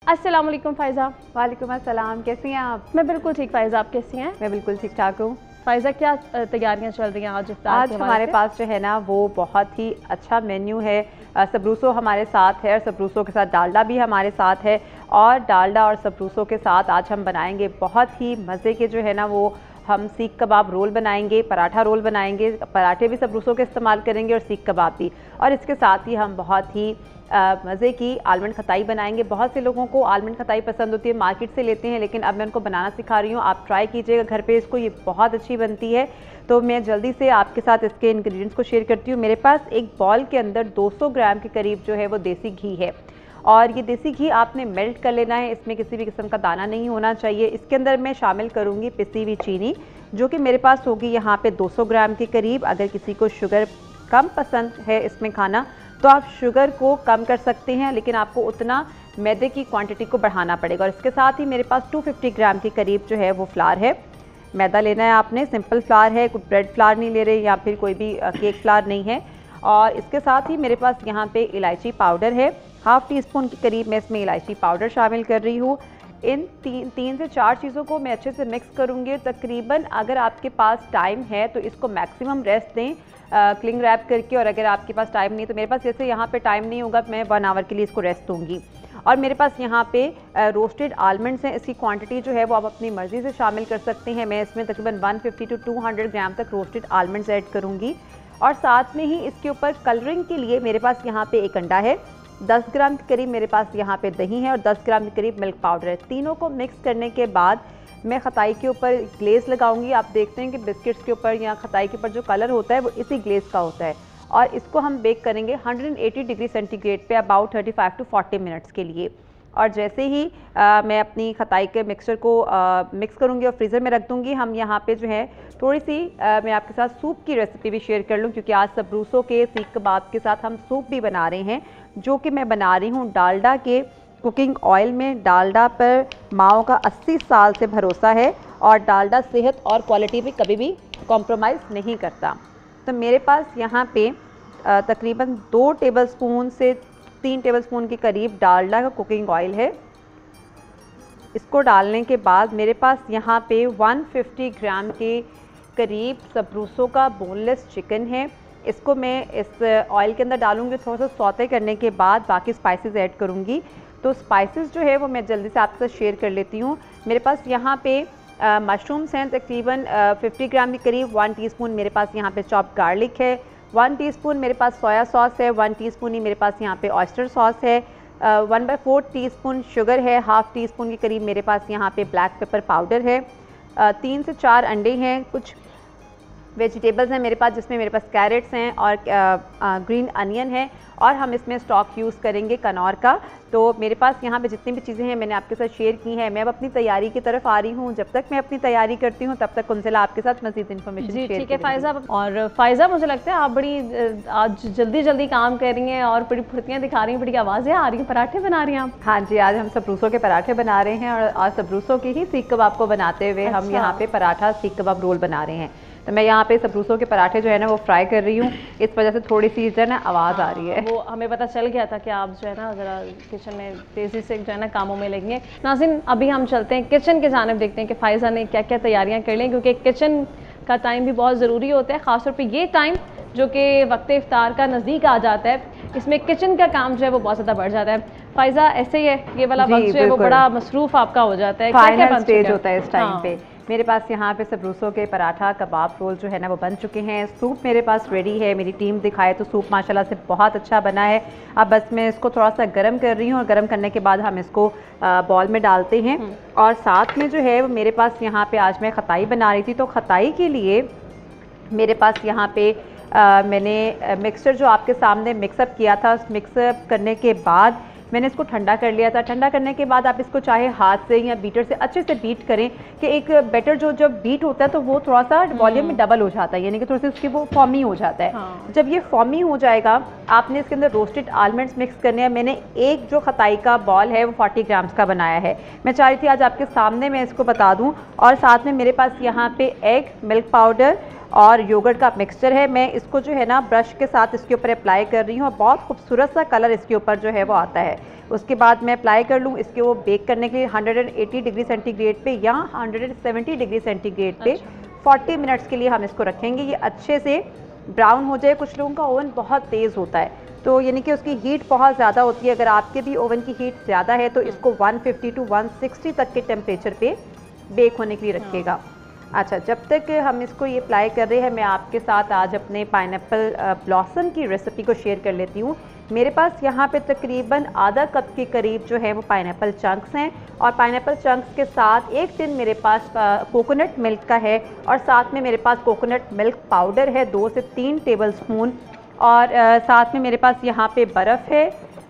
अस्सलाम वालेकुम फ़ायज़ा। वालेकुम अस्सलाम, कैसी हैं आप? मैं बिल्कुल ठीक। फ़ायज़ा आप कैसी हैं? मैं बिल्कुल ठीक ठाक हूँ। फ़ायज़ा क्या तैयारियां चल रही हैं आज इफ्तार के हवाले से? हमारे पास जो है ना वो बहुत ही अच्छा मेन्यू है। सबरूसो हमारे साथ है और सबरूसो के साथ डालडा भी हमारे साथ है, और डालडा और सबरूसो के साथ आज हम बनाएंगे बहुत ही मज़े के जो है ना वो हम सीख कबाब रोल बनाएंगे, पराठा रोल बनाएंगे। पराठे भी सबरूसो के इस्तेमाल करेंगे और सीख कबाब भी, और इसके साथ ही हम बहुत ही मज़े की आलमंड खताई बनाएंगे। बहुत से लोगों को आलमंड खताई पसंद होती है, मार्केट से लेते हैं, लेकिन अब मैं उनको बनाना सिखा रही हूँ। आप ट्राई कीजिएगा घर पे इसको, ये बहुत अच्छी बनती है। तो मैं जल्दी से आपके साथ इसके इंग्रेडिएंट्स को शेयर करती हूँ। मेरे पास एक बॉल के अंदर 200 ग्राम के करीब जो है वो देसी घी है, और ये देसी घी आपने मेल्ट कर लेना है। इसमें किसी भी किस्म का दाना नहीं होना चाहिए। इसके अंदर मैं शामिल करूँगी पिसी हुई चीनी, जो कि मेरे पास होगी यहाँ पे 200 ग्राम के करीब। अगर किसी को शुगर कम पसंद है इसमें खाना, तो आप शुगर को कम कर सकते हैं, लेकिन आपको उतना मैदे की क्वांटिटी को बढ़ाना पड़ेगा। और इसके साथ ही मेरे पास 250 ग्राम के करीब जो है वो फ्लावर है। मैदा लेना है आपने, सिंपल फ्लावर है, कोई ब्रेड फ्लावर नहीं ले रहे या फिर कोई भी केक फ्लावर नहीं है। और इसके साथ ही मेरे पास यहाँ पे इलायची पाउडर है, हाफ़ टी स्पून के करीब मैं इसमें इलायची पाउडर शामिल कर रही हूँ। इन तीन से चार चीज़ों को मैं अच्छे से मिक्स करूँगी। तकरीबन अगर आपके पास टाइम है तो इसको मैक्सिमम रेस्ट दें क्लिंग रैप करके, और अगर आपके पास टाइम नहीं, तो मेरे पास जैसे यहाँ पे टाइम नहीं होगा, मैं 1 आवर के लिए इसको रेस्ट दूँगी। और मेरे पास यहाँ पे रोस्टेड आलमंड्स हैं। इसकी क्वांटिटी जो है वो आप अपनी मर्ज़ी से शामिल कर सकते हैं। मैं इसमें तकरीबन 150 to 200 ग्राम तक रोस्टेड आलमंड्स ऐड करूँगी। और साथ में ही इसके ऊपर कलरिंग के लिए मेरे पास यहाँ पे एक अंडा है, 10 ग्राम के करीब मेरे पास यहाँ पे दही है, और 10 ग्राम के करीब मिल्क पाउडर है। तीनों को मिक्स करने के बाद मैं खताई के ऊपर ग्लेज़ लगाऊंगी। आप देखते हैं कि बिस्किट्स के ऊपर या खताई के ऊपर जो कलर होता है वो इसी ग्लेज़ का होता है। और इसको हम बेक करेंगे 180 डिग्री सेंटीग्रेड पे अबाउट 35 to 40 मिनट्स के लिए। और जैसे ही मैं अपनी खताई के मिक्सचर को मिक्स करूँगी और फ्रीज़र में रख दूँगी। हम यहाँ पे जो है थोड़ी सी मैं आपके साथ सूप की रेसिपी भी शेयर कर लूँ, क्योंकि आज सबरूसों के सीख कबाब के साथ हम सूप भी बना रहे हैं, जो कि मैं बना रही हूँ डालडा के कुकिंग ऑयल में। डालडा पर माओ का 80 साल से भरोसा है, और डालडा सेहत और क्वालिटी में कभी भी कॉम्प्रोमाइज़ नहीं करता। तो मेरे पास यहाँ पे तकरीबन 2 टेबलस्पून से 3 टेबलस्पून के करीब डालडा का कुकिंग ऑयल है। इसको डालने के बाद मेरे पास यहाँ पे 150 ग्राम के करीब सबरूसों का बोनलेस चिकन है। इसको मैं इस ऑयल के अंदर डालूँगी। थोड़ा सा सौते करने के बाद बाकी स्पाइसेस ऐड करूँगी। तो स्पाइसेस जो है वो मैं जल्दी से आपके साथ शेयर कर लेती हूँ। मेरे पास यहाँ पे मशरूम्स हैं तकरीबन 50 ग्राम के करीब। 1 टीस्पून मेरे पास यहाँ पे चॉप गार्लिक है, 1 टीस्पून मेरे पास सोया सॉस है, 1 टीस्पून ही मेरे पास यहाँ पे ऑयस्टर सॉस है, 1/4 टीस्पून शुगर है, हाफ़ टी स्पून के करीब मेरे पास यहाँ पे ब्लैक पेपर पाउडर है, 3 से 4 अंडे हैं, कुछ वेजिटेबल्स हैं मेरे पास, जिसमें मेरे पास कैरेट्स हैं और ग्रीन अनियन है, और हम इसमें स्टॉक यूज़ करेंगे कनौर का। तो मेरे पास यहाँ पे जितनी भी चीज़ें हैं मैंने आपके साथ शेयर की हैं। मैं अब अपनी तैयारी की तरफ आ रही हूँ। जब तक मैं अपनी तैयारी करती हूँ तब तक कुंज़ला आपके साथ मज़ीद इन्फॉर्मेशन शेयर करेंगी। ठीक है फ़ायज़ा। और फ़ायज़ा मुझे लगता है आप बड़ी आज जल्दी काम कर रही हैं और बड़ी फुर्तियाँ दिखा रही हैं, बड़ी आवाज़ें आ रही हैं। पराठे बना रही हैं आप? हाँ जी, आज हम सबरूसों के पराठे बना रहे हैं, और आज सबरूसों के ही सीख कबाब को बनाते हुए हम यहाँ पे पराठा सीख कबाब रोल बना रहे हैं। तो मैं यहाँ पे सबरूसों के पराठे जो है ना वो फ्राई कर रही हूँ, इस वजह से थोड़ी सी जो है ना आवाज़ आ रही है। वो हमें पता चल गया था कि आप जो है ना ज़रा किचन में तेज़ी से जो है ना कामों में लगेंगे। नाज़रीन, अभी हम चलते हैं किचन के जानिब, देखते हैं कि फ़ायज़ा ने क्या क्या तैयारियाँ कर ली, क्योंकि किचन का टाइम भी बहुत ज़रूरी होता है, ख़ासतौर पर ये टाइम जो कि वक्त इफ्तार का नज़दीक आ जाता है। इसमें किचन का काम जो है वो बहुत ज़्यादा बढ़ जाता है। फ़ायज़ा ऐसे ही है, ये वाला वक्त जो है वो बड़ा मसरूफ़ आपका हो जाता है, फाइनल स्टेज होता है इस टाइम पे। मेरे पास यहाँ पे सबरूसों के पराठा कबाब रोल जो है ना वो बन चुके हैं। सूप मेरे पास रेडी है। मेरी टीम दिखाए तो सूप माशाल्लाह से बहुत अच्छा बना है। अब बस मैं इसको थोड़ा सा गर्म कर रही हूँ, और गर्म करने के बाद हम इसको बॉल में डालते हैं। और साथ में जो है वो मेरे पास यहाँ पे आज मैं खताई बना रही थी, तो खताई के लिए मेरे पास यहाँ पे मैंने मिक्सचर जो आपके सामने मिक्सअप किया था, उस मिक्सअप करने के बाद मैंने इसको ठंडा कर लिया था। ठंडा करने के बाद आप इसको चाहे हाथ से या बीटर से अच्छे से बीट करें, कि एक बैटर जो जब बीट होता है तो वो थोड़ा सा वॉल्यूम में डबल हो जाता है, यानी कि थोड़ी सी उसकी वो फॉर्मी हो जाता है। जब ये फॉर्मी हो जाएगा, आपने इसके अंदर रोस्टेड आलमंड्स मिक्स करने हैं। मैंने एक जो खताई का बॉल है वो 40 ग्राम्स का बनाया है। मैं चाह रही थी आज आपके सामने मैं इसको बता दूँ। और साथ में मेरे पास यहाँ पे एग, मिल्क पाउडर और योगर्ट का मिक्सचर है। मैं इसको जो है ना ब्रश के साथ इसके ऊपर अप्लाई कर रही हूँ और बहुत खूबसूरत सा कलर इसके ऊपर जो है वो आता है। उसके बाद मैं अप्लाई कर लूँ इसके वो बेक करने के लिए 180 डिग्री सेंटीग्रेड पे या 170 डिग्री सेंटीग्रेड पे 40 मिनट्स के लिए हम इसको रखेंगे। ये अच्छे से ब्राउन हो जाए। कुछ लोगों का ओवन बहुत तेज़ होता है तो यानी कि उसकी हीट बहुत ज़्यादा होती है। अगर आपके भी ओवन की हीट ज़्यादा है तो इसको 150 टू 160 तक के टेम्परेचर पे बेक होने के लिए रखिएगा। अच्छा, जब तक हम इसको ये अप्लाई कर रहे हैं मैं आपके साथ आज अपने पाइनएप्पल ब्लॉसम की रेसिपी को शेयर कर लेती हूँ। मेरे पास यहाँ पे तकरीबन आधा कप के करीब जो है वो पाइनएप्पल चंक्स हैं और पाइनएप्पल चंक्स के साथ एक टिन मेरे पास कोकोनट मिल्क का है और साथ में मेरे पास कोकोनट मिल्क पाउडर है 2 से 3 टेबल स्पून और साथ में मेरे पास यहाँ पे बर्फ़ है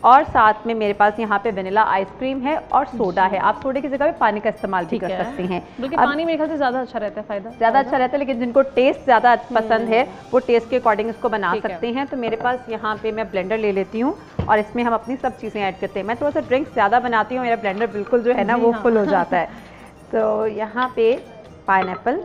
और साथ में मेरे पास यहाँ पे वनीला आइसक्रीम है और सोडा है। आप सोडे की जगह पे पानी का इस्तेमाल भी कर सकते हैं। बल्कि पानी मेरे ख्याल से ज़्यादा अच्छा रहता है, ज़्यादा अच्छा रहता है, लेकिन जिनको टेस्ट ज़्यादा पसंद है वो टेस्ट के अकॉर्डिंग इसको बना सकते हैं। तो मेरे पास यहाँ पे मैं ब्लेंडर ले लेती हूँ और इसमें हम अपनी सब चीज़ें ऐड करते हैं। मैं थोड़ा सा ड्रिंक्स ज़्यादा बनाती हूँ, मेरा ब्लेंडर बिल्कुल जो है ना वो फुल हो जाता है। तो यहाँ पे पाइनएप्पल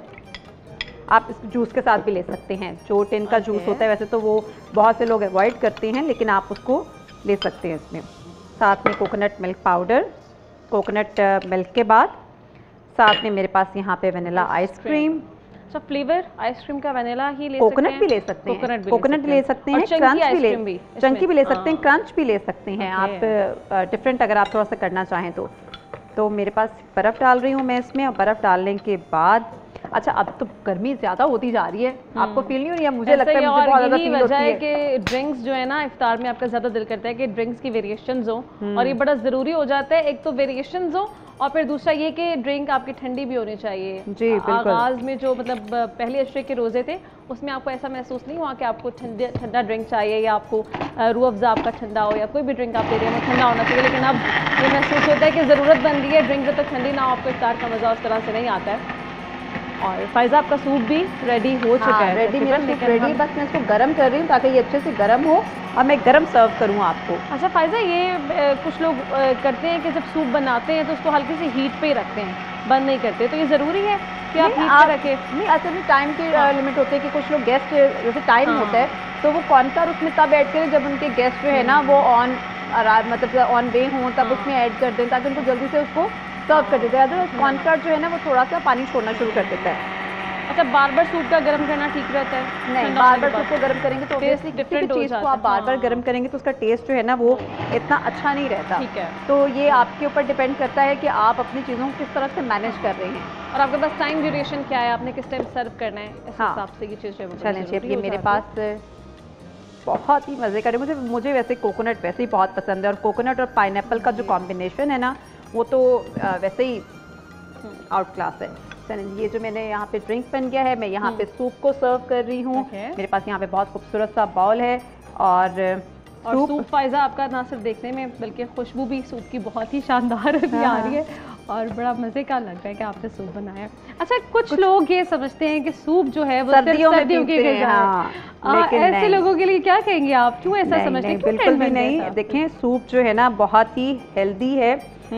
आप इस जूस के साथ भी ले सकते हैं। जो टिन का जूस होता है वैसे तो वो बहुत से लोग अवॉइड करते हैं, लेकिन आप उसको ले सकते हैं। इसमें साथ में coconut milk powder, coconut milk के बाद साथ में मेरे पास यहाँ पे वनीला आइसक्रीम। अच्छा, फ्लेवर आइसक्रीम का वनीला ही ले कोकोनट सकते हैं? भी ले सकते हैं, कोकोनट ले सकते हैं, चंकी भी ले सकते हैं, क्रंच भी ले सकते हैं। आप डिफरेंट अगर आप थोड़ा सा करना चाहें तो मेरे पास बर्फ़ डाल रही हूँ मैं इसमें। और बर्फ़ डालने के बाद अच्छा, अब तो गर्मी ज़्यादा होती जा रही है, आपको फील नहीं हो रही है? मुझे लगता है मुझे बहुत ज़्यादा फील होती है कि ड्रिंक्स जो है ना इफ्तार में आपका ज़्यादा दिल करता है कि ड्रिंक्स की वेरिएशंस हो और ये बड़ा ज़रूरी हो जाता है। एक तो वेरिएशंस हो और फिर दूसरा ये कि ड्रिंक आपकी ठंडी भी होनी चाहिए। जी बिल्कुल। आगाज़ में जो मतलब पहले अशरे के रोज़े थे उसमें आपको ऐसा महसूस नहीं हुआ कि आपको ठंडा ड्रिंक चाहिए या आपको रूह अफ़ज़ा आपका ठंडा हो या कोई भी ड्रिंक आप ले रहे हैं वो ठंडा होना चाहिए, लेकिन अब ये महसूस होता है कि ज़रूरत बन रही है ड्रिंक जब तक ठंडी ना हो आपको इफ्तार का मज़ा उस तरह से नहीं आता है। और फायजा आपका सूप भी रेडी हो चुका है। रेडी, मेरा सूप रेडी, बस मैं इसको गर्म कर रही हूँ ताकि ये अच्छे से गर्म हो और मैं गर्म सर्व करूँ आपको। अच्छा फायजा, ये कुछ लोग करते हैं कि जब सूप बनाते हैं तो उसको हल्की सी हीट पे ही रखते हैं, बंद नहीं करते, तो ये ज़रूरी है कि आप हीट पे रखें? नहीं, असल में टाइम की लिमिट होती है कि कुछ लोग गेस्ट जैसे टाइम होता है तो वो कॉर्नफ्लावर उसमें तब ऐड करें जब उनके गेस्ट जो है ना वो मतलब ऑन वे हों, तब उसमें ऐड कर दें ताकि उनको जल्दी से उसको सर्व कर देते हैं। अदरवाइज कॉर्नफ्लावर जो है ना वो थोड़ा सा पानी छोड़ना शुरू कर देता है। अच्छा, बार बार सूप का गर्म करना ठीक रहता है? नहीं, बार बार सूप को गर्म करेंगे तो ऑब्वियसली डिफरेंट चीज़ को आप बार बार गर्म करेंगे तो उसका टेस्ट जो है ना वो इतना अच्छा नहीं रहता। ठीक है, तो ये आपके ऊपर डिपेंड करता है कि आप अपनी चीज़ों को किस तरह से मैनेज कर रहे हैं और आपके पास टाइम ड्यूरेशन क्या है, आपने किस टाइम सर्व करना है, इस हिसाब से ये चीज़ है। चलें, ये मेरे पास बहुत ही मज़े का है। मुझे वैसे कोकोनट वैसे ही बहुत पसंद है और कोकोनट और पाइनएप्पल का जो कॉम्बिनेशन है ना वो तो वैसे ही आउट क्लास है। चलिए, ये जो मैंने यहाँ पे ड्रिंक बन गया है, मैं यहाँ पे सूप को सर्व कर रही हूँ। मेरे पास यहाँ पे बहुत खूबसूरत सा बाउल है और सूप फायजा आपका ना सिर्फ देखने में बल्कि खुशबू भी सूप की बहुत ही शानदार आ रही है और बड़ा मज़े का लग रहा है कि आपने सूप बनाया है। अच्छा, कुछ लोग ये समझते हैं कि सूप जो है वो सर्दियों के ऐसे लोगों के लिए क्या कहेंगे आप? क्यों ऐसा समझते हैं? बिल्कुल भी नहीं। देखें, सूप जो है ना बहुत ही हेल्दी है।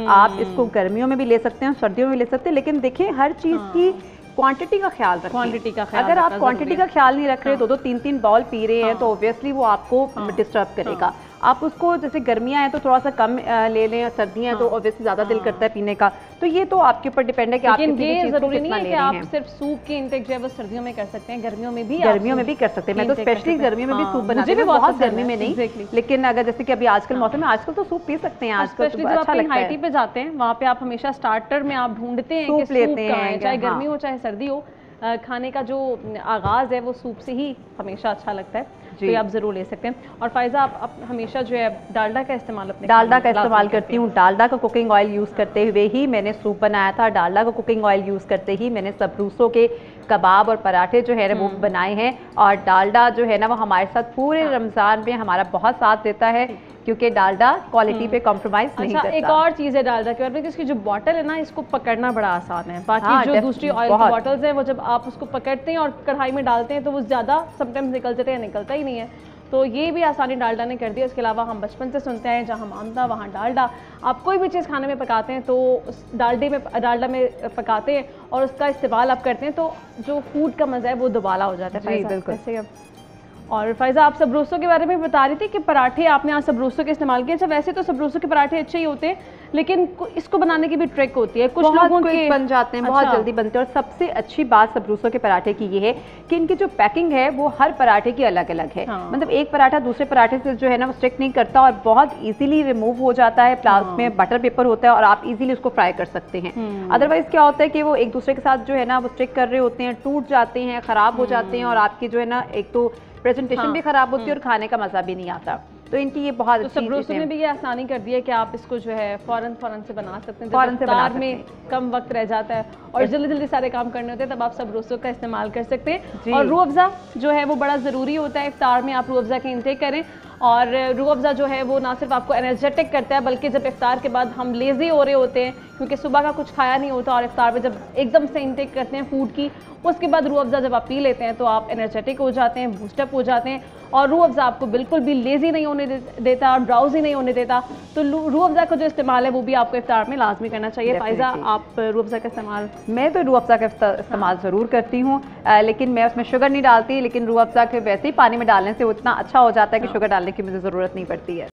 आप इसको गर्मियों में भी ले सकते हैं, सर्दियों में भी ले सकते हैं, लेकिन देखें हर चीज़ की क्वांटिटी का ख्याल रखें। क्वांटिटी का ख्याल, अगर आप क्वांटिटी का ख्याल नहीं रख रहे, 2-2 3-3 बाउल पी रहे हैं तो ऑब्वियसली वो आपको डिस्टर्ब करेगा। आप उसको, जैसे गर्मियाँ हैं तो थोड़ा सा कम ले लें, सर्दियाँ हैं तो ऑब्वियसली ज़्यादा दिल करता है पीने का। तो ये तो आपके ऊपर डिपेंड है कि आप ये ज़रूरी नहीं है कि आप सिर्फ सूप की इंटेक जो है वो सर्दियों में कर सकते हैं, गर्मियों में भी कर सकते हैं। मैं तो स्पेशली गर्मियों में भी सूप बनाती हूँ, बहुत गर्मी में नहीं, लेकिन अगर जैसे कि अभी आजकल मौसम है, आजकल तो सूप पी सकते हैं। आजकल अच्छा लगता है। हाई टी पे जाते हैं वहाँ पे आप हमेशा स्टार्टर में आप ढूंढते हैं सूप लेते हैं, चाहे गर्मी हो चाहे सर्दी हो, खाने का जो आगाज़ है वो सूप से ही हमेशा अच्छा लगता है, तो आप ज़रूर ले सकते हैं। और फायजा, आप हमेशा जो है डालडा का इस्तेमाल डालडा का इस्तेमाल करती हूँ। डालडा का कुकिंग ऑयल यूज़ करते हुए ही मैंने सूप बनाया था। डालडा का कुकिंग ऑयल यूज़ करते ही मैंने सबरूसों के कबाब और पराठे जो है ना वो बनाए हैं। और डालडा जो है ना वो हमारे साथ पूरे रमज़ान में हमारा बहुत साथ देता है, क्योंकि डालडा क्वालिटी पे कॉम्प्रोमाइज़ नहीं करता। एक और चीज़ है डालडा के बारे में, इसकी जो बॉटल है ना इसको पकड़ना बड़ा आसान है। बाकी जो दूसरी ऑयल की बॉटल्स हैं वो जब आप उसको पकड़ते हैं और कढ़ाई में डालते हैं तो वो ज़्यादा समटाइम्स निकल जाते हैं, निकलता ही नहीं है। तो ये भी आसानी डालडा ने कर दी। इसके अलावा हम बचपन से सुनते हैं जहाँ मामदा वहाँ डालडा। आप कोई भी चीज़ खाने में पकाते हैं तो उस डालडा में पकाते हैं और उसका इस्तेमाल आप करते हैं तो जो फूड का मज़ा है वो दुबाला हो जाता है। बिल्कुल। और फ़ायज़ा, आप सबरूसो के बारे में बता रही थी कि पराठे आपने आज सबरूसो के इस्तेमाल किए। अच्छा, वैसे तो सबरूसो के पराठे अच्छे ही होते हैं, लेकिन इसको बनाने की भी ट्रिक होती है। कुछ लोगों के बन जाते हैं, बहुत जल्दी बनते हैं। और सबसे अच्छी बात सबरूसो के पराठे की ये है कि इनकी जो पैकिंग है वो हर पराठे की अलग अलग है। मतलब एक पराठा दूसरे पराठे से जो है ना वो स्टिक नहीं करता और बहुत ईजिली रिमूव हो जाता है। प्लास में बटर पेपर होता है और आप इजीली उसको फ्राई कर सकते हैं। अदरवाइज क्या होता है कि वो एक दूसरे के साथ जो है ना वो स्टिक कर रहे होते हैं, टूट जाते हैं, खराब हो जाते हैं और आपकी जो है ना एक तो प्रेजेंटेशन भी खराब होती है और खाने का मजा भी नहीं आता। तो इनकी ये बहुत अच्छी सबरूसो में भी ये आसानी कर दी है कि आप इसको जो है फौरन से बना सकते हैं। फौरन से बना सकते में कम वक्त रह जाता है और जल्दी सारे काम करने होते हैं, तब आप सबरूसो का इस्तेमाल कर सकते हैं। और रूह अफ़ज़ा जो है वो बड़ा ज़रूरी होता है। इफ्तार में आप रूह अफ़ज़ा की इंटेक करें और रूह अफ़ज़ा जो है वो ना सिर्फ आपको एनर्जेटिक करता है बल्कि जब इफ्तार के बाद हम लेज़ी हो रहे होते हैं क्योंकि सुबह का कुछ खाया नहीं होता और इफ्तार में जब एकदम से इंटेक करते हैं फूड की, उसके बाद रूह अफ़ज़ा जब आप पी लेते हैं तो आप एनर्जेटिक हो जाते हैं, बूस्टअप हो जाते हैं और रूह अफ़ज़ा आपको बिल्कुल भी लेज़ी नहीं होने देता और ड्राउजी नहीं होने देता। तो रूह अफ़ज़ा का जो इस्तेमाल है वो भी आपको इफ्तार में लाजमी करना चाहिए। फ़ायज़ा, आप रूह अफ़ज़ा का इस्तेमाल? मैं तो रूह अफ़ज़ा का इस्तेमाल ज़रूर करती हूँ, लेकिन मैं उसमें शुगर नहीं डालती। लेकिन रूह अफ़ज़ा के वैसे ही पानी में डालने से वो इतना अच्छा हो जाता है कि शुगर डालने की मुझे ज़रूरत नहीं पड़ती है।